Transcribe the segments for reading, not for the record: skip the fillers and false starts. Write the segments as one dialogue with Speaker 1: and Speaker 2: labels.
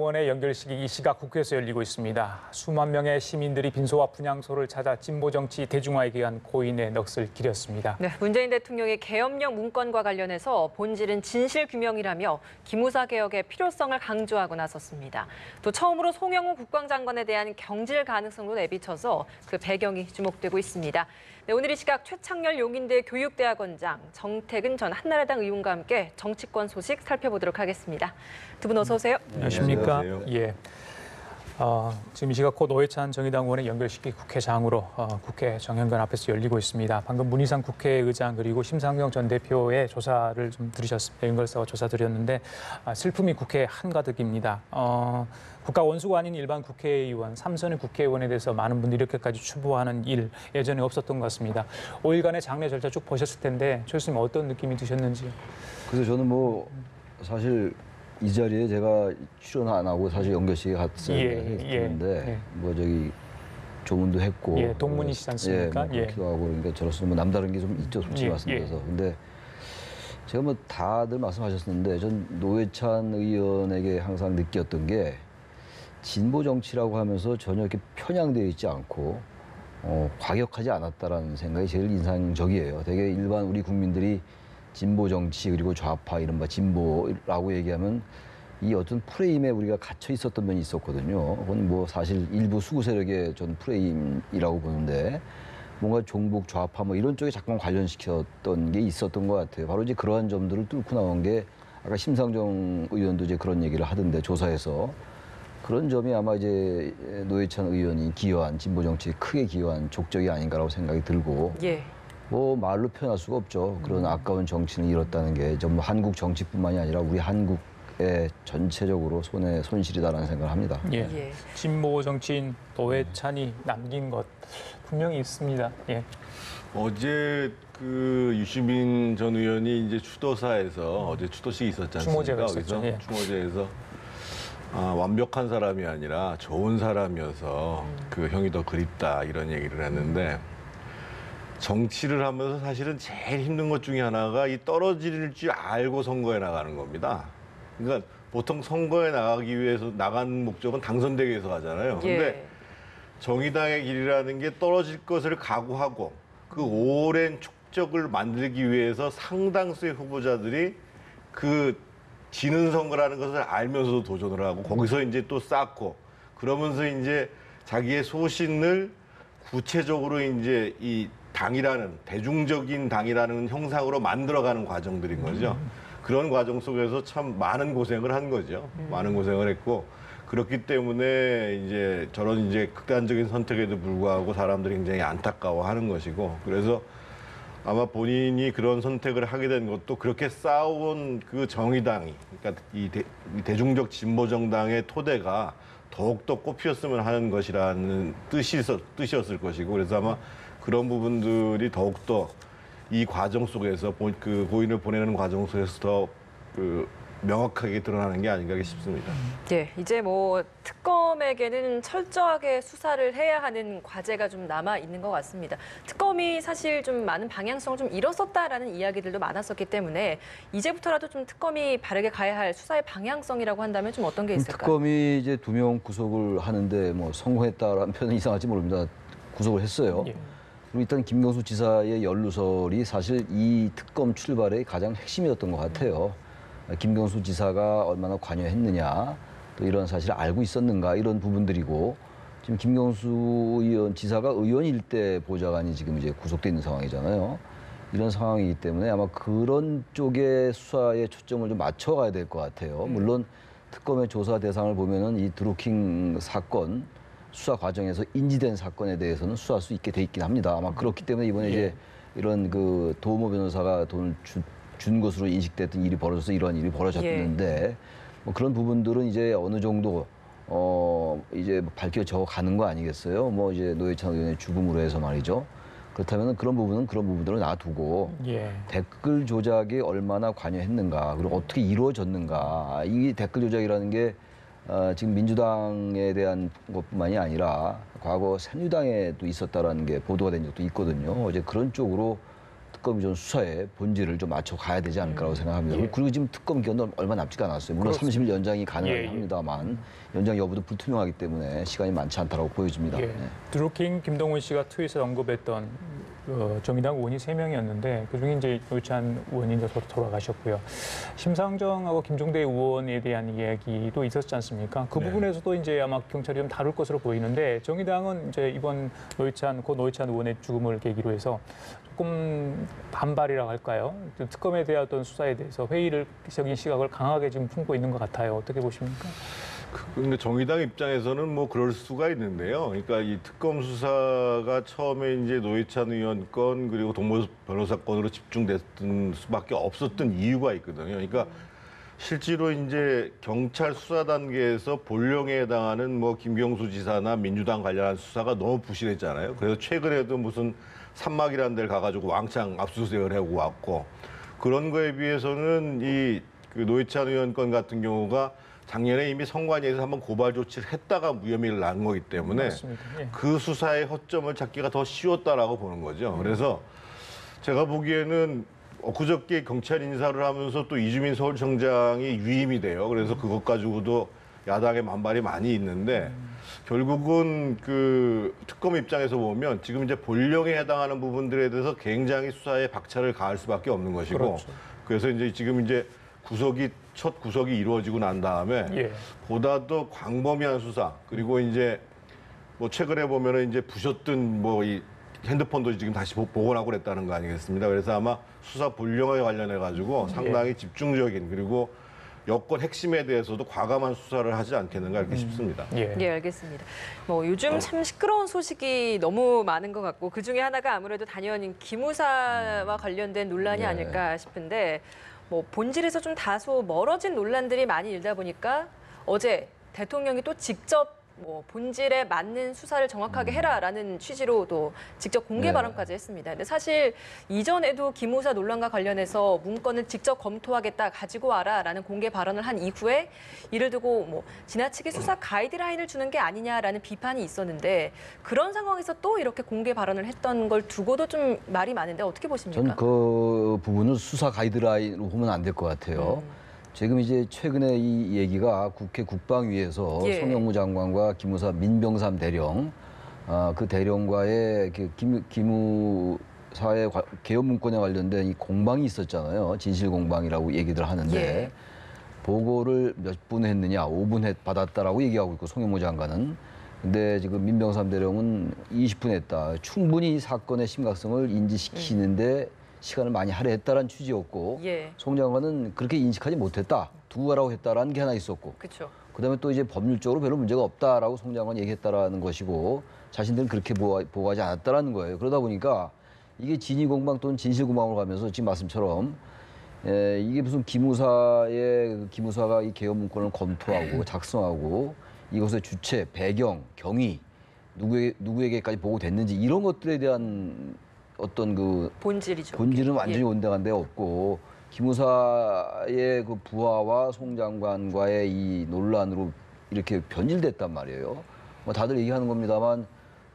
Speaker 1: 의원의 연결식이 이 시각 국회에서 열리고 있습니다. 수만 명의 시민들이 빈소와 분향소를 찾아 진보 정치 대중화에 위한 고인의 넋을 기렸습니다.
Speaker 2: 네, 문재인 대통령의 계엄령 문건과 관련해서 본질은 진실 규명이라며 기무사 개혁의 필요성을 강조하고 나섰습니다. 또 처음으로 송영무 국방장관에 대한 경질 가능성도 내비쳐서 그 배경이 주목되고 있습니다. 네, 오늘 이 시각 최창렬 용인대 교육대학원장, 정태근 전 한나라당 의원과 함께 정치권 소식 살펴보도록 하겠습니다. 두 분 어서 오세요.
Speaker 1: 안녕하십니까?
Speaker 3: 안녕하세요.
Speaker 1: 예. 지금 이 시각 곧 노회찬 정의당 의원의 연결식이 국회장으로 국회 정현관 앞에서 열리고 있습니다. 방금 문희상 국회의장 그리고 심상정 전 대표의 조사를 좀 들으셨습니다. 연결사와 조사 드렸는데 슬픔이 국회에 한가득입니다. 국가 원수가 아닌 일반 국회의원, 3선의 국회의원에 대해서 많은 분들이 이렇게까지 추모하는 일 예전에 없었던 것 같습니다. 5일간의 장례 절차 쭉 보셨을 텐데 조 교수님 어떤 느낌이 드셨는지요?
Speaker 3: 그래서 저는 뭐 사실 이 자리에 제가 출연 안 하고 사실 연결식에 갔어야 했는데 뭐 저기 조문도 했고
Speaker 1: 동문이시지 않습니까?
Speaker 3: 뭐 그렇기도 하고 그러니까 저로서 뭐 남다른 게 좀 있죠, 솔직히 말씀드려서. 근데 제가 뭐 다들 말씀하셨는데 전 노회찬 의원에게 항상 느꼈던 게 진보 정치라고 하면서 전혀 이렇게 편향되어 있지 않고 과격하지 않았다라는 생각이 제일 인상적이에요. 되게 일반 우리 국민들이 진보 정치 그리고 좌파 이른바 진보라고 얘기하면 이 어떤 프레임에 우리가 갇혀 있었던 면이 있었거든요. 그건 뭐 사실 일부 수구 세력의 전 프레임이라고 보는데 뭔가 종북 좌파 뭐 이런 쪽에 자꾸만 관련시켰던 게 있었던 것 같아요. 바로 이제 그러한 점들을 뚫고 나온 게 아까 심상정 의원도 이제 그런 얘기를 하던데 조사에서 그런 점이 아마 이제 노회찬 의원이 기여한 진보 정치에 크게 기여한 족적이 아닌가라고 생각이 들고. 뭐 말로 표현할 수가 없죠. 그런 아까운 정치는 잃었다는 게 전부 한국 정치뿐만이 아니라 우리 한국의 전체적으로 손실이다라는 생각을 합니다.
Speaker 1: 진보 정치인 노회찬이 남긴 것 분명히 있습니다.
Speaker 4: 어제 그 유시민 전 의원이 이제 추도사에서 어제 추도식이 있었지 않습니까?
Speaker 1: 추모제가
Speaker 4: 추모제에서 완벽한 사람이 아니라 좋은 사람이어서 그 형이 더 그립다 이런 얘기를 했는데 정치를 하면서 사실은 제일 힘든 것 중에 하나가 이 떨어질 줄 알고 선거에 나가는 겁니다. 그러니까 보통 선거에 나가기 위해서 나가는 목적은 당선되기 위해서 하잖아요. 근데 정의당의 길이라는 게 떨어질 것을 각오하고 그 오랜 촉적을 만들기 위해서 상당수의 후보자들이 그 지는 선거라는 것을 알면서도 도전을 하고 거기서 이제 또 쌓고 그러면서 이제 자기의 소신을 구체적으로 이제 이 당이라는 대중적인 당이라는 형상으로 만들어가는 과정들인 거죠. 그런 과정 속에서 참 많은 고생을 한 거죠. 많은 고생을 했고 그렇기 때문에 이제 저런 이제 극단적인 선택에도 불구하고 사람들이 굉장히 안타까워하는 것이고 그래서 아마 본인이 그런 선택을 하게 된 것도 그렇게 싸운 그 정의당이 그러니까 이 대중적 진보 정당의 토대가 더욱더 꽃피었으면 하는 것이라는 뜻이었을 것이고 그래서 아마 그런 부분들이 더욱더 이 과정 속에서 그 고인을 보내는 과정 속에서 더 명확하게 드러나는 게 아닌가 싶습니다.
Speaker 2: 이제 뭐 특검에게는 철저하게 수사를 해야 하는 과제가 좀 남아 있는 것 같습니다. 특검이 사실 좀 많은 방향성을 좀 잃었었다라는 이야기들도 많았었기 때문에 이제부터라도 좀 특검이 바르게 가야 할 수사의 방향성이라고 한다면 좀 어떤 게 있을까요?
Speaker 3: 특검이 이제 2명 구속을 하는데 뭐 성공했다라는 표현은 이상할지 모릅니다. 구속을 했어요. 그리고 일단 김경수 지사의 연루설이 사실 이 특검 출발의 가장 핵심이었던 것 같아요. 김경수 지사가 얼마나 관여했느냐, 또 이런 사실을 알고 있었는가 이런 부분들이고 지금 김경수 의원 지사가 의원일 때 보좌관이 지금 이제 구속돼 있는 상황이잖아요. 이런 상황이기 때문에 아마 그런 쪽의 수사에 초점을 좀 맞춰가야 될 것 같아요. 물론 특검의 조사 대상을 보면은 이 드루킹 사건 수사 과정에서 인지된 사건에 대해서는 수사할 수 있게 돼 있긴 합니다. 아마 그렇기 때문에 이번에 이제 이런 그 도모 변호사가 돈을 준 것으로 인식됐던 일이 벌어져서 이런 일이 벌어졌는데 뭐 그런 부분들은 이제 어느 정도 이제 밝혀져 가는 거 아니겠어요? 뭐 이제 노회찬 의원의 죽음으로 해서 말이죠. 그렇다면 그런 부분들을 놔두고 댓글 조작에 얼마나 관여했는가 그리고 어떻게 이루어졌는가 이 댓글 조작이라는 게 지금 민주당에 대한 것뿐만이 아니라 과거 새누리당에도 있었다라는 게 보도가 된 적도 있거든요. 이제 그런 쪽으로 특검이 좀 수사에 본질을 좀 맞춰 가야 되지 않을까라고 생각합니다. 그리고 지금 특검 기간도 얼마 남지가 않았어요. 물론 30일 연장이 가능하긴 합니다만 연장 여부도 불투명하기 때문에 시간이 많지 않다고 보여집니다. 네.
Speaker 1: 드루킹 김동훈 씨가 트윗에 언급했던 정의당 의원이 3명이었는데 그중에 이제 노회찬 의원이 이제 돌아가셨고요. 심상정하고 김종대 의원에 대한 이야기도 있었지 않습니까? 그 부분에서도 이제 아마 경찰이 좀 다룰 것으로 보이는데 정의당은 이제 이번 노회찬 의원의 죽음을 계기로 해서 조금 반발이라고 할까요? 특검에 대한 어떤 수사에 대해서 회의적인 시각을 강하게 지금 품고 있는 것 같아요. 어떻게 보십니까?
Speaker 4: 근데 정의당 입장에서는 뭐 그럴 수가 있는데요. 그러니까 이 특검 수사가 처음에 이제 노회찬 의원 건 그리고 동모 변호사 건으로 집중됐던 수밖에 없었던 이유가 있거든요. 그러니까 실제로 이제 경찰 수사 단계에서 본령에 해당하는 뭐 김경수 지사나 민주당 관련한 수사가 너무 부실했잖아요. 그래서 최근에도 무슨 산막이라는 데를 가가지고 왕창 압수수색을 하고 왔고 그런 거에 비해서는 이 그 노회찬 의원 건 같은 경우가 작년에 이미 선관위에서 한번 고발 조치를 했다가 무혐의를 난 거기 때문에 그 수사의 허점을 찾기가 더 쉬웠다라고 보는 거죠. 그래서 제가 보기에는 엊그저께 경찰 인사를 하면서 또 이주민 서울청장이 유임이 돼요. 그래서 그것 가지고도 야당의 반발이 많이 있는데 결국은 그 특검 입장에서 보면 지금 이제 본령에 해당하는 부분들에 대해서 굉장히 수사에 박차를 가할 수밖에 없는 것이고
Speaker 1: 그렇죠.
Speaker 4: 그래서 이제 지금 이제 첫 구속이 이루어지고 난 다음에 보다 더 광범위한 수사 그리고 이제 뭐 최근에 보면은 이제 부셨던 뭐 이 핸드폰도 지금 다시 복원하고 그랬다는 거 아니겠습니다. 그래서 아마 수사 본령에 관련해 가지고 상당히 집중적인 그리고 여권 핵심에 대해서도 과감한 수사를 하지 않겠는가 이렇게 싶습니다.
Speaker 2: 예, 알겠습니다. 뭐 요즘 참 시끄러운 소식이 너무 많은 것 같고 그 중에 하나가 아무래도 단연 기무사와 관련된 논란이 아닐까 싶은데 뭐 본질에서 좀 다소 멀어진 논란들이 많이 일다 보니까 어제 대통령이 또 직접 뭐 본질에 맞는 수사를 정확하게 해라라는 취지로도 직접 공개 발언까지 했습니다. 근데 사실 이전에도 기무사 논란과 관련해서 문건을 직접 검토하겠다 가지고 와라라는 공개 발언을 한 이후에 이를 두고 뭐 지나치게 수사 가이드라인을 주는 게 아니냐라는 비판이 있었는데 그런 상황에서 또 이렇게 공개 발언을 했던 걸 두고도 좀 말이 많은데 어떻게 보십니까?
Speaker 3: 저는 그 부분은 수사 가이드라인으로 보면 안 될 것 같아요. 지금 이제 최근에 이 얘기가 국회 국방위에서 송영무 장관과 기무사 민병삼 대령, 그 대령과의 기무사의 개헌 문건에 관련된 이 공방이 있었잖아요. 진실 공방이라고 얘기들 하는데 보고를 몇 분 했느냐, 5분 받았다라고 얘기하고 있고 송영무 장관은. 근데 지금 민병삼 대령은 20분 했다. 충분히 사건의 심각성을 인지시키는데 시간을 많이 할애했다라는 취지였고 송 장관은 그렇게 인식하지 못했다. 두고 가라고 했다라는 게 하나 있었고 그다음에 또 이제 법률적으로 별로 문제가 없다라고 송 장관이 얘기했다라는 것이고 자신들은 그렇게 보고하지 않았다라는 거예요. 그러다 보니까 이게 진위 공방 또는 진실 공방으로 가면서 지금 말씀처럼 이게 무슨 기무사가 이 개헌 문건을 검토하고 작성하고 이것의 주체, 배경, 경위 누구에게까지 보고됐는지 이런 것들에 대한 어떤 그 본질은 완전히 온당한 데 없고 기무사의 그 부하와 송 장관과의 이 논란으로 이렇게 변질됐단 말이에요. 뭐 다들 얘기하는 겁니다만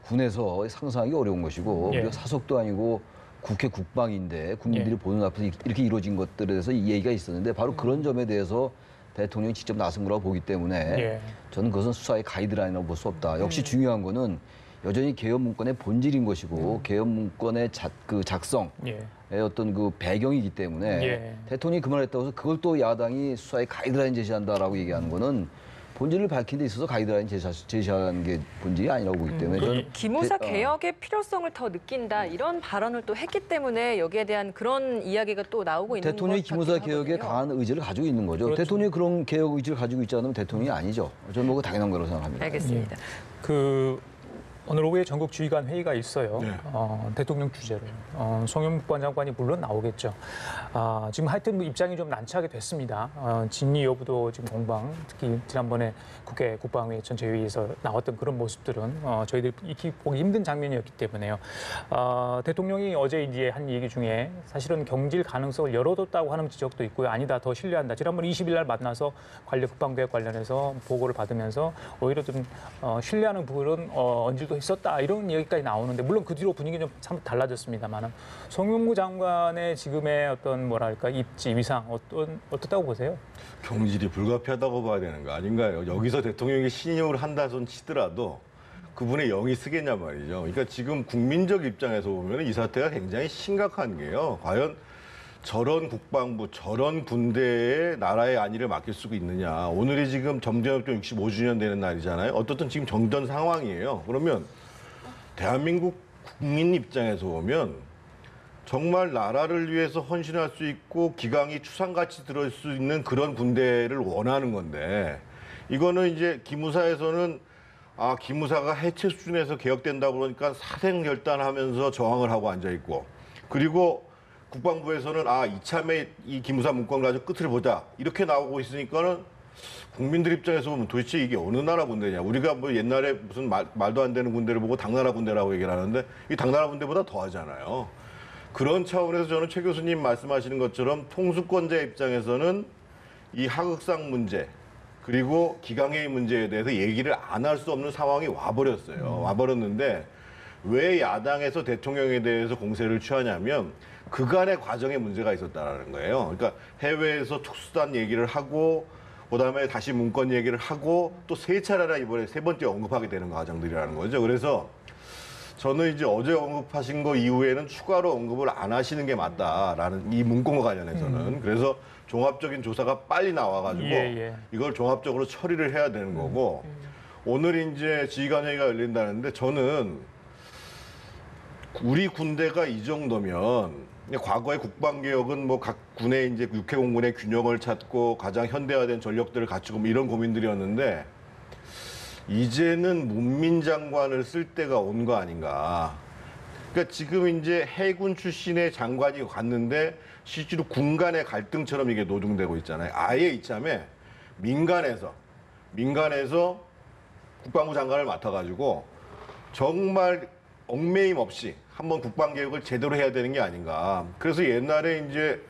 Speaker 3: 군에서 상상하기 어려운 것이고 우리가 사석도 아니고 국회 국방인데 국민들이 보는 앞에서 이렇게 이루어진 것들에 대해서 이 얘기가 있었는데 바로 그런 점에 대해서 대통령이 직접 나선 거라고 보기 때문에 저는 그것은 수사의 가이드라인이라고 볼 수 없다. 역시 중요한 거는 여전히 개헌 문건의 본질인 것이고 개헌 문건의 작성의 어떤 그 배경이기 때문에 대통령이 그 말을 했다고 해서 그걸 또 야당이 수사의 가이드라인 제시한다라고 얘기하는 거는 본질을 밝히는 데 있어서 가이드라인 제시하는 게 본질이 아니라고 보기 때문에 저는
Speaker 2: 기무사 개혁의 필요성을 더 느낀다 이런 발언을 또 했기 때문에 여기에 대한 그런 이야기가 또 나오고 있는
Speaker 3: 대통령이 기무사 개혁에 강한 의지를 가지고 있는 거죠. 대통령이 그런 개혁 의지를 가지고 있지 않으면 대통령이 아니죠. 저는 뭐 당연한 거라고 생각합니다.
Speaker 2: 알겠습니다.
Speaker 1: 오늘 오후에 전국 주의관 회의가 있어요. 대통령 주재로. 송영무 국방장관이 물론 나오겠죠. 지금 하여튼 뭐 입장이 좀 난처하게 됐습니다. 진위 여부도 지금 공방, 특히 지난번에 국회 국방위 전체회의에서 나왔던 그런 모습들은 저희들이 익히 보기 힘든 장면이었기 때문에요. 대통령이 어제 이제 한 얘기 중에 사실은 경질 가능성을 열어뒀다고 하는 지적도 있고요. 아니다, 더 신뢰한다. 지난번 20일 날 만나서 관련 국방개혁 관련해서 보고를 받으면서 오히려 좀 신뢰하는 부분은 언질도 있었다 이런 얘기까지 나오는데 물론 그 뒤로 분위기는 좀 참 달라졌습니다만 송영무 장관의 지금의 어떤 뭐랄까 입지 위상 어떻다고 보세요?
Speaker 4: 경질이 불가피하다고 봐야 되는 거 아닌가요? 여기서 대통령이 신임을 한다 손 치더라도 그분의 영이 쓰겠냐 말이죠. 그러니까 지금 국민적 입장에서 보면 이 사태가 굉장히 심각한 게요. 과연 저런 국방부, 저런 군대에 나라의 안위를 맡길 수가 있느냐. 오늘이 지금 점점협정 65주년 되는 날이잖아요. 어떻든 지금 정전 상황이에요. 그러면 대한민국 국민 입장에서 보면 정말 나라를 위해서 헌신할 수 있고 기강이 추상같이 들어올 수 있는 그런 군대를 원하는 건데 이거는 이제 기무사에서는 기무사가 해체 수준에서 개혁된다고 그러니까 사생결단하면서 저항을 하고 앉아있고 그리고 국방부에서는 이참에 이 기무사 문건 가지고 끝을 보자 이렇게 나오고 있으니까는 국민들 입장에서 보면 도대체 이게 어느 나라 군대냐. 우리가 뭐 옛날에 무슨 말도 안 되는 군대를 보고 당나라 군대라고 얘기를 하는데 이 당나라 군대보다 더 하잖아요. 그런 차원에서 저는 최 교수님 말씀하시는 것처럼 통수권자 입장에서는 이 하극상 문제 그리고 기강회의 문제에 대해서 얘기를 안 할 수 없는 상황이 와버렸어요. 와버렸는데 왜 야당에서 대통령에 대해서 공세를 취하냐면 그간의 과정에 문제가 있었다는 거예요. 그러니까 해외에서 특수단 얘기를 하고 그다음에 다시 문건 얘기를 하고 또 세 차례나 이번에 세 번째 언급하게 되는 과정들이라는 거죠. 그래서 저는 이제 어제 언급하신 거 이후에는 추가로 언급을 안 하시는 게 맞다라는 이 문건과 관련해서는 그래서 종합적인 조사가 빨리 나와가지고 이걸 종합적으로 처리를 해야 되는 거고 오늘 이제 지휘관회의가 열린다는데 저는 우리 군대가 이 정도면 과거의 국방개혁은 뭐 각 군의 이제 육해공군의 균형을 찾고 가장 현대화된 전력들을 갖추고 뭐 이런 고민들이었는데 이제는 문민장관을 쓸 때가 온 거 아닌가. 그러니까 지금 이제 해군 출신의 장관이 갔는데 실제로 군 간의 갈등처럼 이게 노동되고 있잖아요. 아예 이참에 민간에서 국방부 장관을 맡아가지고 정말 얽매임 없이 한번 국방개혁을 제대로 해야 되는 게 아닌가. 그래서 옛날에 이제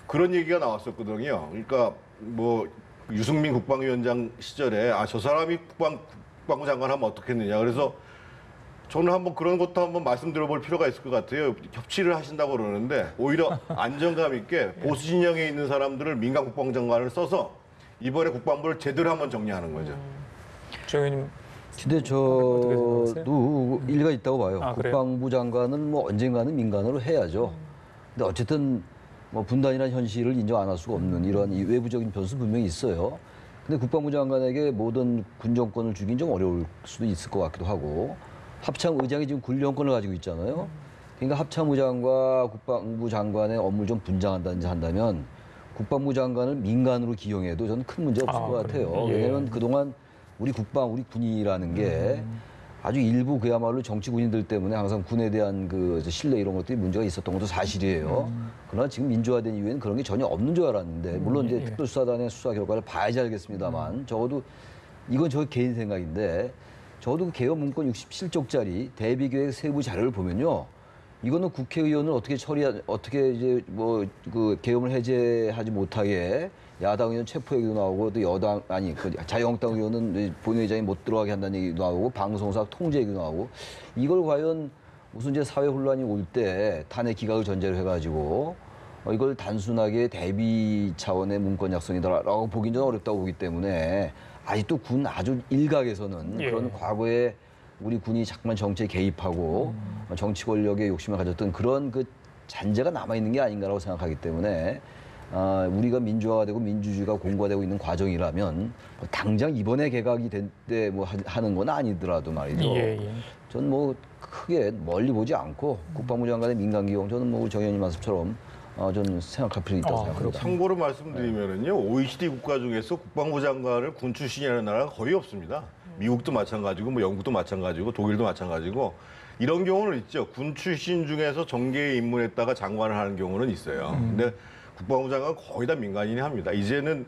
Speaker 4: 그런 얘기가 나왔었거든요. 그러니까 뭐 유승민 국방위원장 시절에 저 사람이 국방부 장관 하면 어떻겠느냐. 그래서 저는 한번 그런 것도 한번 말씀드려볼 필요가 있을 것 같아요. 협치를 하신다고 그러는데 오히려 안정감 있게 보수 진영에 있는 사람들을 민간 국방장관을 써서 이번에 국방부를 제대로 한번 정리하는 거죠.
Speaker 1: 조 의원님.
Speaker 3: 근데 저도 일리가 있다고 봐요. 국방부
Speaker 1: 그래요?
Speaker 3: 장관은 뭐 언젠가는 민간으로 해야죠. 근데 어쨌든 뭐 분단이라는 현실을 인정 안 할 수가 없는 이런 이 외부적인 변수 분명히 있어요. 근데 국방부 장관에게 모든 군정권을 주긴 좀 어려울 수도 있을 것 같기도 하고 합참의장이 지금 군령권을 가지고 있잖아요. 그러니까 합참의장과 국방부 장관의 업무를 좀 분장한다든지 한다면 국방부 장관을 민간으로 기용해도 저는 큰 문제 없을 것 같아요. 왜냐하면 그동안 우리 군이라는 게 아주 일부 그야말로 정치 군인들 때문에 항상 군에 대한 그 신뢰 이런 것들이 문제가 있었던 것도 사실이에요. 그러나 지금 민주화된 이후에는 그런 게 전혀 없는 줄 알았는데 물론 이제 특별수사단의 수사 결과를 봐야지 알겠습니다만 적어도 이건 저 개인 생각인데 적어도 그 개헌 문건 67쪽짜리 대비계획 세부 자료를 보면요. 이거는 국회의원을 어떻게 이제 뭐 그 계엄을 해제하지 못하게 야당 의원 체포 얘기도 나오고 또 자유한국당 의원은 본회의장에 못 들어가게 한다는 얘기도 나오고 방송사 통제 얘기도 나오고 이걸 과연 무슨 이제 사회 혼란이 올 때 탄핵 기각을 전제로 해가지고 이걸 단순하게 대비 차원의 문건 작성이다라고 보긴 좀 어렵다고 보기 때문에 아직도 군 아주 일각에서는 그런 과거에 우리 군이 자꾸만 정치에 개입하고 정치 권력의 욕심을 가졌던 그런 그 잔재가 남아있는 게 아닌가라고 생각하기 때문에 우리가 민주화가 되고 민주주의가 공고화되고 있는 과정이라면 당장 이번에 개각이 된 때 뭐 하는 건 아니더라도 말이죠. 저는 뭐 크게 멀리 보지 않고 국방부 장관의 민간 기용 저는 뭐 정 의원님 말씀처럼 저는 생각할 필요 있다고 생각합니다.
Speaker 4: 참고로 말씀드리면은요, OECD 국가 중에서 국방부 장관을 군 출신이라는 나라가 거의 없습니다. 미국도 마찬가지고, 뭐 영국도 마찬가지고, 독일도 마찬가지고 이런 경우는 있죠. 군 출신 중에서 정계에 입문했다가 장관을 하는 경우는 있어요. 근데 국방부 장관 거의 다 민간인이 합니다. 이제는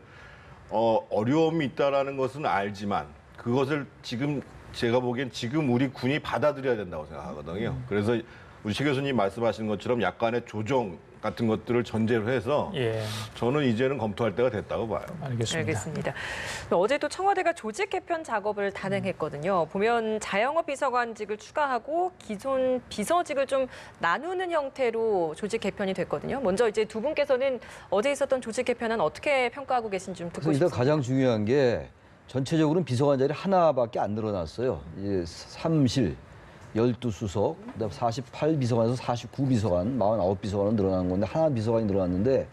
Speaker 4: 어려움이 있다라는 것은 알지만 그것을 지금 제가 보기엔 지금 우리 군이 받아들여야 된다고 생각하거든요. 그래서 우리 최 교수님 말씀하신 것처럼 약간의 조정 같은 것들을 전제로 해서
Speaker 1: 예,
Speaker 4: 저는 이제는 검토할 때가 됐다고 봐요.
Speaker 1: 알겠습니다.
Speaker 2: 알겠습니다. 어제도 청와대가 조직 개편 작업을 단행했거든요. 보면 자영업 비서관직을 추가하고 기존 비서직을 좀 나누는 형태로 조직 개편이 됐거든요. 먼저 이제 두 분께서는 어제 있었던 조직 개편은 어떻게 평가하고 계신지 좀 듣고
Speaker 3: 그래서 일단
Speaker 2: 싶습니다.
Speaker 3: 가장 중요한 게 전체적으로는 비서관 자리 하나밖에 안 늘어났어요. 이제 3실, 12수석, 그다음 48비서관에서 49비서관, 49비서관은 늘어난 건데 하나 비서관이 늘어났는데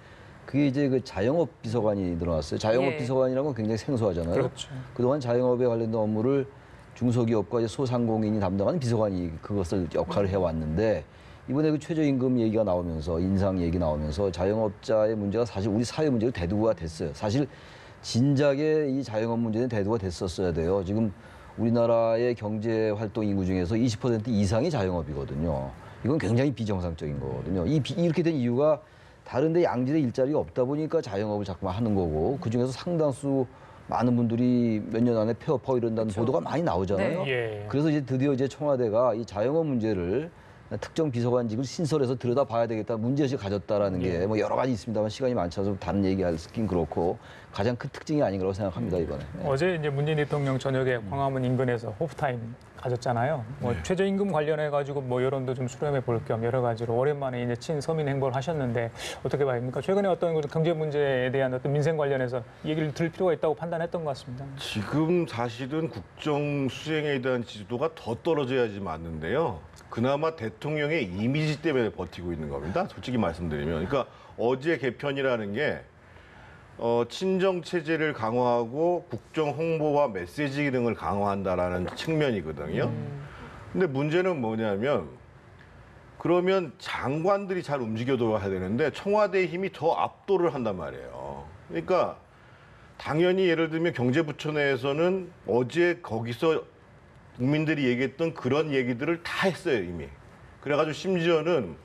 Speaker 3: 그게 이제 그 자영업 비서관이 늘어났어요. 자영업
Speaker 2: 예.
Speaker 3: 비서관이라는 건 굉장히 생소하잖아요.
Speaker 1: 그렇죠.
Speaker 3: 그동안 자영업에 관련된 업무를 중소기업과 이제 소상공인이 담당하는 비서관이 그것을 역할을 해왔는데 이번에 그 최저임금 얘기가 나오면서 인상 얘기 나오면서 자영업자의 문제가 사실 우리 사회 문제로 대두가 됐어요. 사실 진작에 이 자영업 문제는 대두가 됐었어야 돼요. 지금 우리나라의 경제 활동 인구 중에서 20% 이상이 자영업이거든요. 이건 굉장히 비정상적인 거거든요. 이렇게 된 이유가 다른데 양질의 일자리가 없다 보니까 자영업을 자꾸만 하는 거고 그중에서 상당수 많은 분들이 몇 년 안에 폐업하고 이런다는 보도가 많이 나오잖아요.
Speaker 2: 네.
Speaker 1: 예.
Speaker 3: 그래서 이제 드디어 이제 청와대가 이 자영업 문제를 특정 비서관직을 신설해서 들여다봐야 되겠다 문제의식을 가졌다라는 게 뭐 여러 가지 있습니다만 시간이 많지 않아서 다른 얘기하긴 그렇고 가장 큰 특징이 아닌가라고 생각합니다 이번에. 네.
Speaker 1: 어제 이제 문재인 대통령 저녁에 광화문 인근에서 호프타임 가졌잖아요. 뭐 최저임금 관련해 가지고 뭐 여론도 좀 수렴해 볼 겸 여러 가지로 오랜만에 이제 친서민 행보를 하셨는데 어떻게 봐입니까? 최근에 어떤 그 경제 문제에 대한 어떤 민생 관련해서 얘기를 들을 필요가 있다고 판단했던 것 같습니다.
Speaker 4: 지금 사실은 국정 수행에 대한 지지도가 더 떨어져야지 맞는데요. 그나마 대통령의 이미지 때문에 버티고 있는 겁니다. 솔직히 말씀드리면. 그러니까 어제 개편이라는 게 친정 체제를 강화하고 국정 홍보와 메시지 기능을 강화한다라는 측면이거든요. 근데 문제는 뭐냐면 그러면 장관들이 잘 움직여줘야 되는데 청와대의 힘이 더 압도를 한단 말이에요. 그러니까 당연히 예를 들면 경제부처 내에서는 어제 거기서 국민들이 얘기했던 그런 얘기들을 다 했어요, 이미. 그래가지고 심지어는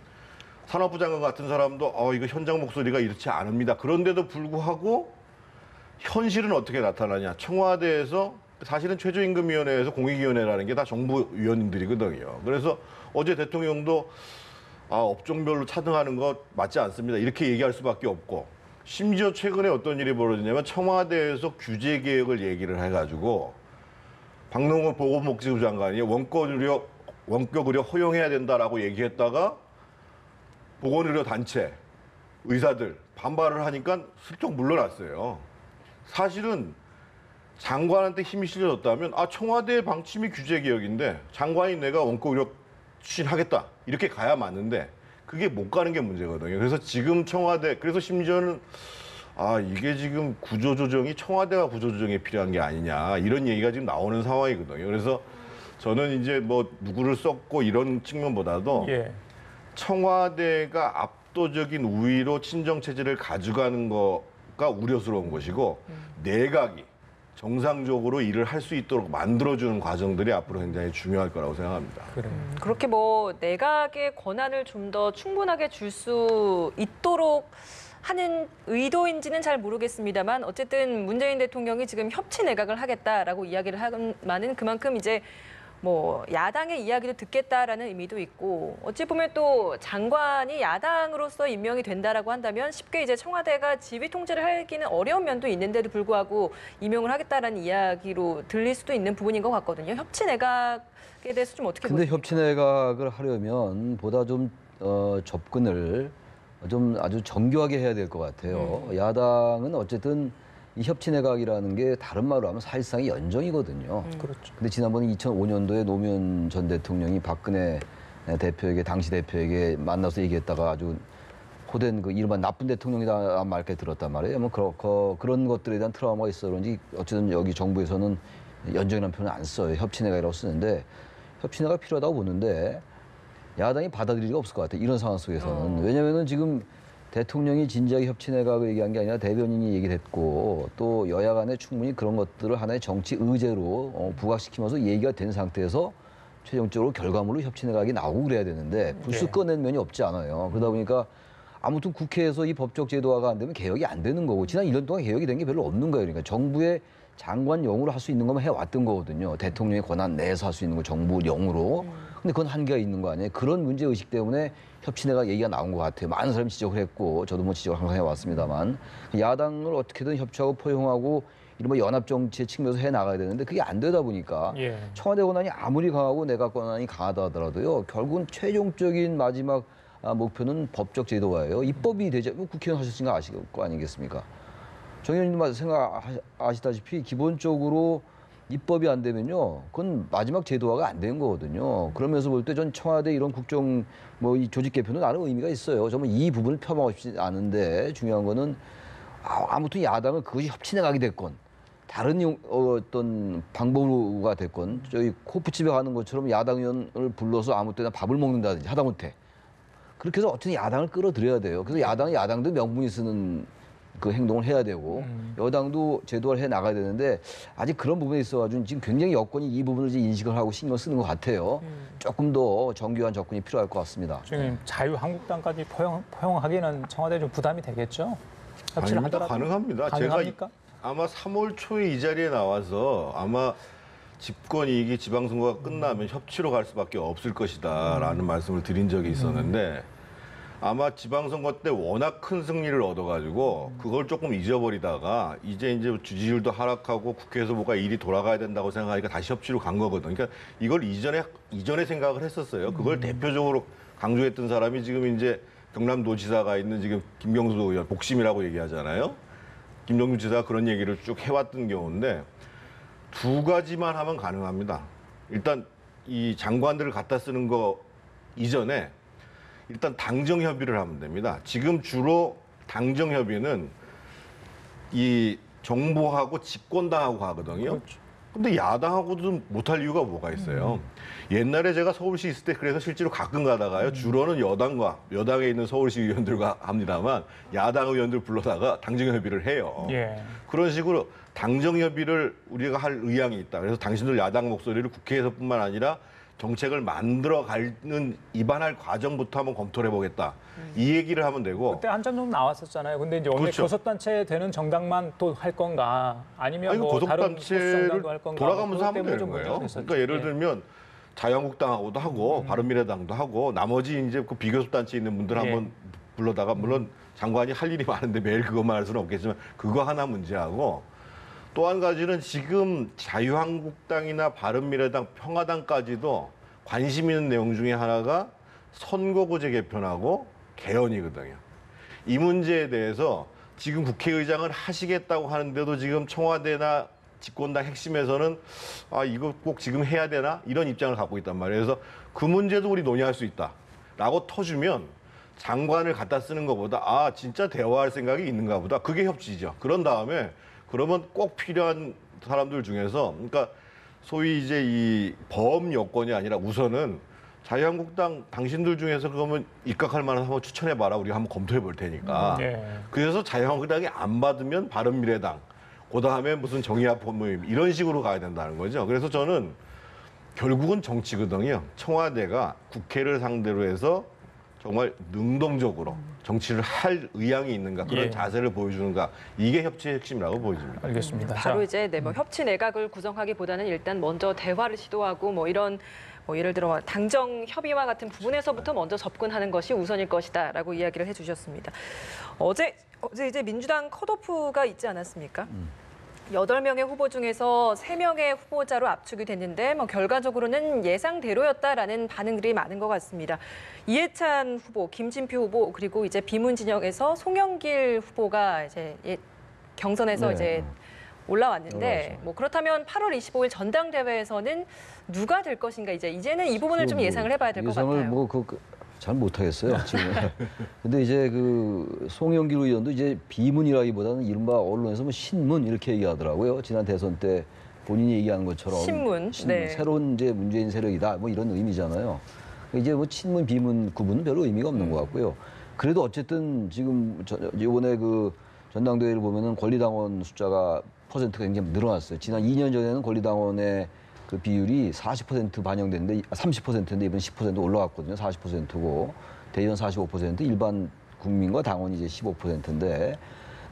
Speaker 4: 산업부 장관 같은 사람도 이거 현장 목소리가 이렇지 않습니다. 그런데도 불구하고 현실은 어떻게 나타나냐. 청와대에서 사실은 최저임금위원회에서 공익위원회라는 게 다 정부 위원들이거든요. 그래서 어제 대통령도 업종별로 차등하는 것 맞지 않습니다. 이렇게 얘기할 수밖에 없고 심지어 최근에 어떤 일이 벌어지냐면 청와대에서 규제 개혁을 얘기를 해가지고 박능호 보건복지부 장관이 원격 의료 허용해야 된다라고 얘기했다가 보건의료 단체, 의사들 반발을 하니까 슬쩍 물러났어요. 사실은 장관한테 힘이 실려졌다면 청와대의 방침이 규제 개혁인데 장관이 내가 원격 의료 추진하겠다 이렇게 가야 맞는데 그게 못 가는 게 문제거든요. 그래서 지금 청와대 그래서 심지어는 이게 지금 구조조정이 청와대가 구조조정이 필요한 게 아니냐 이런 얘기가 지금 나오는 상황이거든요. 그래서 저는 이제 뭐 누구를 썼고 이런 측면보다도
Speaker 1: 예.
Speaker 4: 청와대가 압도적인 우위로 친정 체제를 가져가는 거가 우려스러운 것이고 내각이 정상적으로 일을 할 수 있도록 만들어주는 과정들이 앞으로 굉장히 중요할 거라고 생각합니다.
Speaker 1: 그래요.
Speaker 2: 그렇게 뭐 내각의 권한을 좀 더 충분하게 줄 수 있도록 하는 의도인지는 잘 모르겠습니다만 어쨌든 문재인 대통령이 지금 협치 내각을 하겠다라고 이야기를 하는 그만큼 이제 뭐 야당의 이야기도 듣겠다라는 의미도 있고 어찌 보면 또 장관이 야당으로서 임명이 된다라고 한다면 쉽게 이제 청와대가 지휘 통제를 하기는 어려운 면도 있는데도 불구하고 임명을 하겠다라는 이야기로 들릴 수도 있는 부분인 것 같거든요. 협치 내각에 대해서 좀 어떻게
Speaker 3: 근데
Speaker 2: 보십니까?
Speaker 3: 협치 내각을 하려면 보다 좀 접근을 좀 아주 정교하게 해야 될 것 같아요. 야당은 어쨌든 이 협치 내각이라는 게 다른 말로 하면 사실상의 연정이거든요.
Speaker 1: 그렇죠.
Speaker 3: 근데 지난번에 2005년도에 노무현 전 대통령이 박근혜 대표에게 당시 대표에게 만나서 얘기했다가 아주 호된 그 이른바 나쁜 대통령이다 말까지 들었단 말이에요. 뭐 그런 것들에 대한 트라우마가 있어 그런지 어쨌든 여기 정부에서는 연정이라는 표현을 안 써요. 협치 내각이라고 쓰는데 협치 내각이 필요하다고 보는데 야당이 받아들일 리가 없을 것 같아요. 이런 상황 속에서는. 왜냐면은 지금 대통령이 진지하게 협치 내각을 얘기한 게 아니라 대변인이 얘기했고 또 여야 간에 충분히 그런 것들을 하나의 정치 의제로 부각시키면서 얘기가 된 상태에서 최종적으로 결과물로 협치 내각이 나오고 그래야 되는데 불쑥 꺼낸 면이 없지 않아요. 그러다 보니까 아무튼 국회에서 이 법적 제도화가 안 되면 개혁이 안 되는 거고 지난 1년 동안 개혁이 된 게 별로 없는 거예요. 그러니까 정부의 장관용으로 할 수 있는 것만 해왔던 거거든요. 대통령의 권한 내에서 할 수 있는 거 정부용으로. 근데 그건 한계가 있는 거 아니에요. 그런 문제의식 때문에 협치내각 얘기가 나온 것 같아요. 많은 사람이 지적을 했고 저도 뭐 지적을 항상 해왔습니다만 야당을 어떻게든 협치하고 포용하고 이른바 연합정치의 측면에서 해나가야 되는데 그게 안 되다 보니까
Speaker 1: 예.
Speaker 3: 청와대 권한이 아무리 강하고 내각 권한이 강하다 하더라도요. 결국은 최종적인 마지막 목표는 법적 제도화예요. 입법이 되지 국회의원 하셨으니까 아실 거 아니겠습니까? 정 의원님도 아시다시피 기본적으로 입법이 안 되면요, 그건 마지막 제도화가 안 되는 거거든요. 그러면서 볼 때 전 청와대 이런 국정 뭐 이 조직 개편은 나름 의미가 있어요. 정말 이 부분을 폄하하고 싶지 않은데 중요한 거는 아무튼 야당은 그것이 협치내각이 됐건 다른 어떤 방법으로가 됐건 저희 코프집에 가는 것처럼 야당 의원을 불러서 아무 때나 밥을 먹는다든지 하다못해 그렇게 해서 어떻게 야당을 끌어들여야 돼요. 그래서 야당도 명분이 쓰는 그 행동을 해야 되고 여당도 제도화를 해 나가야 되는데 아직 그런 부분에 있어가지고 지금 굉장히 여권이 이 부분을 이제 인식을 하고 신경 쓰는 것 같아요. 조금 더 정교한 접근이 필요할 것 같습니다.
Speaker 1: 지금 자유한국당까지 포용하기는 청와대 좀 부담이 되겠죠? 협치를
Speaker 4: 아닙니다.
Speaker 1: 하더라도
Speaker 4: 가능합니다.
Speaker 1: 가능합니까?
Speaker 4: 제가 아마 3월 초에 이 자리에 나와서 아마 집권 이익이 지방선거가 끝나면 협치로 갈 수밖에 없을 것이다라는 말씀을 드린 적이 있었는데 아마 지방선거 때 워낙 큰 승리를 얻어가지고 그걸 조금 잊어버리다가 이제 지지율도 하락하고 국회에서 뭐가 일이 돌아가야 된다고 생각하니까 다시 협치로 간 거거든요. 그러니까 이걸 이전에 생각을 했었어요. 그걸 대표적으로 강조했던 사람이 지금 이제 경남도지사가 있는 지금 김경수 의원 복심이라고 얘기하잖아요. 김정주 지사가 그런 얘기를 쭉 해왔던 경우인데 두 가지만 하면 가능합니다. 일단 이 장관들을 갖다 쓰는 거 이전에 일단 당정 협의를 하면 됩니다. 지금 주로 당정 협의는 이 정부하고 집권당하고 하거든요.
Speaker 1: 그렇죠.
Speaker 4: 근데 야당하고도 못할 이유가 뭐가 있어요. 옛날에 제가 서울시 있을 때 그래서 실제로 가끔 가다가요. 주로는 여당에 있는 서울시 의원들과 합니다만 야당 의원들 불러다가 당정 협의를 해요.
Speaker 1: 예.
Speaker 4: 그런 식으로 당정 협의를 우리가 할 의향이 있다. 그래서 당신들 야당 목소리를 국회에서뿐만 아니라 정책을 만들어가는 입안할 과정부터 한번 검토를 해보겠다. 이 얘기를 하면 되고.
Speaker 1: 그때 한참 좀 나왔었잖아요. 근데 이제 오늘
Speaker 4: 그렇죠.
Speaker 1: 교섭단체 되는 정당만 또 할 건가 아니면
Speaker 4: 아니,
Speaker 1: 뭐 다른
Speaker 4: 고속단체를
Speaker 1: 소수정당도 할 건가
Speaker 4: 돌아가면서
Speaker 1: 그것
Speaker 4: 하면
Speaker 1: 때문에
Speaker 4: 되는
Speaker 1: 좀
Speaker 4: 거예요.
Speaker 1: 문제가 있었죠.
Speaker 4: 그러니까 예를
Speaker 1: 예.
Speaker 4: 들면 자유한국당하고도 하고 바른미래당도 하고 나머지 이제 그 비교섭단체 있는 분들
Speaker 1: 예.
Speaker 4: 한번 불러다가 물론 장관이 할 일이 많은데 매일 그것만 할 수는 없겠지만 그거 하나 문제하고 또 한 가지는 지금 자유한국당이나 바른미래당, 평화당까지도 관심 있는 내용 중에 하나가 선거구제 개편하고 개헌이거든요. 이 문제에 대해서 지금 국회의장을 하시겠다고 하는데도 지금 청와대나 집권당 핵심에서는 이거 꼭 지금 해야 되나? 이런 입장을 갖고 있단 말이에요. 그래서 그 문제도 우리 논의할 수 있다라고 터주면 장관을 갖다 쓰는 것보다 진짜 대화할 생각이 있는가 보다. 그게 협치죠. 그런 다음에 그러면 꼭 필요한 사람들 중에서 그러니까 소위 이제 이 범 여권이 아니라 우선은 자유한국당 당신들 중에서 그러면 입각할 만한 한번 추천해봐라. 우리가 한번 검토해 볼 테니까.
Speaker 1: 예.
Speaker 4: 그래서 자유한국당이 안 받으면 바른미래당, 그다음에 무슨 정의합 모임 이런 식으로 가야 된다는 거죠. 그래서 저는 결국은 정치거든요. 청와대가 국회를 상대로 해서 정말 능동적으로 정치를 할 의향이 있는가 그런
Speaker 1: 예.
Speaker 4: 자세를 보여주는가 이게 협치의 핵심이라고 보여집니다.
Speaker 1: 알겠습니다.
Speaker 2: 바로
Speaker 1: 자,
Speaker 2: 이제 협치 내각을 구성하기보다는 일단 먼저 대화를 시도하고 뭐 이런 예를 들어 당정 협의와 같은 부분에서부터 먼저 접근하는 것이 우선일 것이다라고 이야기를 해주셨습니다. 어제 이제 민주당 컷오프가 있지 않았습니까? 8명의 후보 중에서 3명의 후보자로 압축이 됐는데 결과적으로는 예상대로였다라는 반응들이 많은 것 같습니다. 이해찬 후보, 김진표 후보 그리고 이제 비문 진영에서 송영길 후보가 이제 경선에서
Speaker 3: 네.
Speaker 2: 이제 올라왔는데
Speaker 3: 올라왔죠.
Speaker 2: 그렇다면 8월 25일 전당대회에서는 누가 될 것인가 이제는 이 부분을 좀 예상을 해봐야 될 것 같아요.
Speaker 3: 잘 못하겠어요 지금. 근데 이제 그 송영길 의원도 이제 비문이라기보다는 이른바 언론에서 신문 이렇게 얘기하더라고요. 지난 대선 때 본인이 얘기하는 것처럼
Speaker 2: 신문. 네.
Speaker 3: 새로운 이제 문재인 세력이다 이런 의미잖아요. 이제 친문 비문 구분은 별로 의미가 없는 것 같고요. 그래도 어쨌든 지금 이번에 그 전당대회를 보면은 권리당원 숫자가 퍼센트가 굉장히 늘어났어요. 지난 2년 전에는 권리당원의 그 비율이 40% 반영됐는데 30%인데 이번 10% 올라갔거든요. 40%고 대의원 45%, 일반 국민과 당원이 이제 15%인데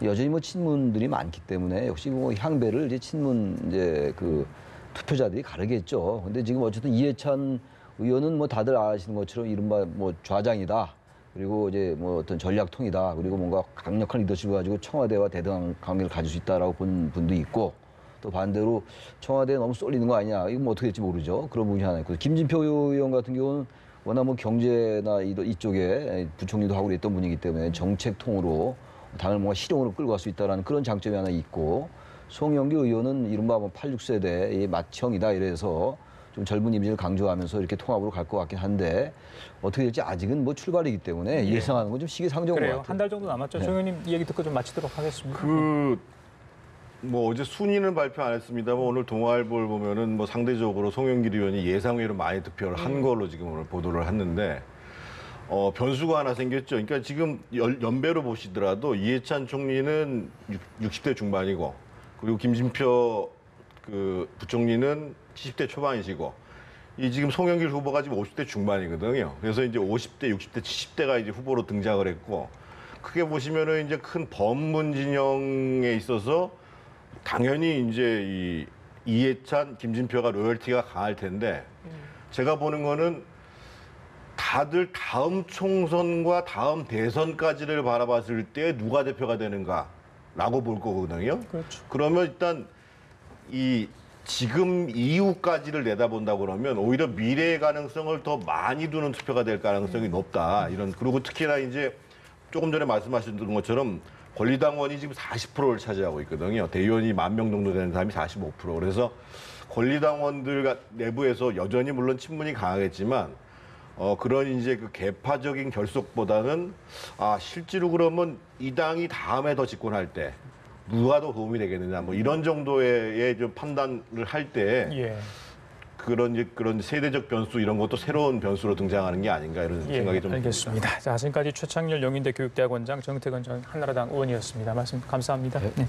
Speaker 3: 여전히 뭐 친문들이 많기 때문에 역시 뭐 향배를 이제 친문 이제 그 투표자들이 가르겠죠. 근데 지금 어쨌든 이해찬 의원은 뭐 다들 아시는 것처럼 이른바 뭐 좌장이다. 그리고 이제 뭐 어떤 전략통이다. 그리고 뭔가 강력한 리더십을 가지고 청와대와 대등한 관계를 가질 수 있다라고 본 분도 있고, 또 반대로 청와대에 너무 쏠리는 거 아니냐. 이건 뭐 어떻게 될지 모르죠. 그런 부분이 하나 있고, 김진표 의원 같은 경우는 워낙 뭐 경제나 이쪽에 부총리도 하고 그랬던 분이기 때문에 정책통으로 당을 뭔가 실용으로 끌고 갈 수 있다라는 그런 장점이 하나 있고, 송영길 의원은 이른바 뭐 86세대의 맏형이다 이래서 좀 젊은 이미지를 강조하면서 이렇게 통합으로 갈 것 같긴 한데, 어떻게 될지 아직은 뭐 출발이기 때문에 예상하는 건 좀 시기상조인 것
Speaker 1: 그래요.
Speaker 3: 같아요.
Speaker 1: 한 달 정도 남았죠. 정 의원님 얘기 듣고 좀 마치도록 하겠습니다.
Speaker 4: 뭐 어제 순위는 발표 안 했습니다만 오늘 동아일보를 보면은 뭐 상대적으로 송영길 의원이 예상외로 많이 득표를 한 걸로 지금 오늘 보도를 했는데, 변수가 하나 생겼죠. 그러니까 지금 연배로 보시더라도 이해찬 총리는 60대 중반이고, 그리고 김진표 그 부총리는 70대 초반이시고, 이 지금 송영길 후보가 지금 50대 중반이거든요. 그래서 이제 50대, 60대, 70대가 이제 후보로 등장을 했고, 크게 보시면은 이제 큰 범문 진영에 있어서 당연히 이제 이 이해찬, 김진표가 로열티가 강할 텐데, 제가 보는 거는 다들 다음 총선과 다음 대선까지를 바라봤을 때 누가 대표가 되는가라고 볼 거거든요.
Speaker 1: 그렇죠.
Speaker 4: 그러면 일단 이 지금 이후까지를 내다본다 그러면 오히려 미래의 가능성을 더 많이 두는 투표가 될 가능성이 높다. 이런, 그리고 특히나 이제 조금 전에 말씀하신 것처럼 권리당원이 지금 40%를 차지하고 있거든요. 대의원이 10,000명 정도 되는 사람이 45%. 그래서 권리당원들 내부에서 여전히 물론 친문이 강하겠지만, 그런 이제 그 개파적인 결속보다는, 실제로 그러면 이 당이 다음에 더 집권할 때 누가 더 도움이 되겠느냐, 뭐 이런 정도의 좀 판단을 할 때,
Speaker 1: 예.
Speaker 4: 그런 세대적 변수 이런 것도 새로운 변수로 등장하는 게 아닌가 이런 생각이 좀
Speaker 1: 알겠습니다.
Speaker 4: 듭니다.
Speaker 1: 자, 지금까지 최창렬 영인대 교육대학원장, 정태근 전 한나라당 의원이었습니다. 말씀 감사합니다. 네.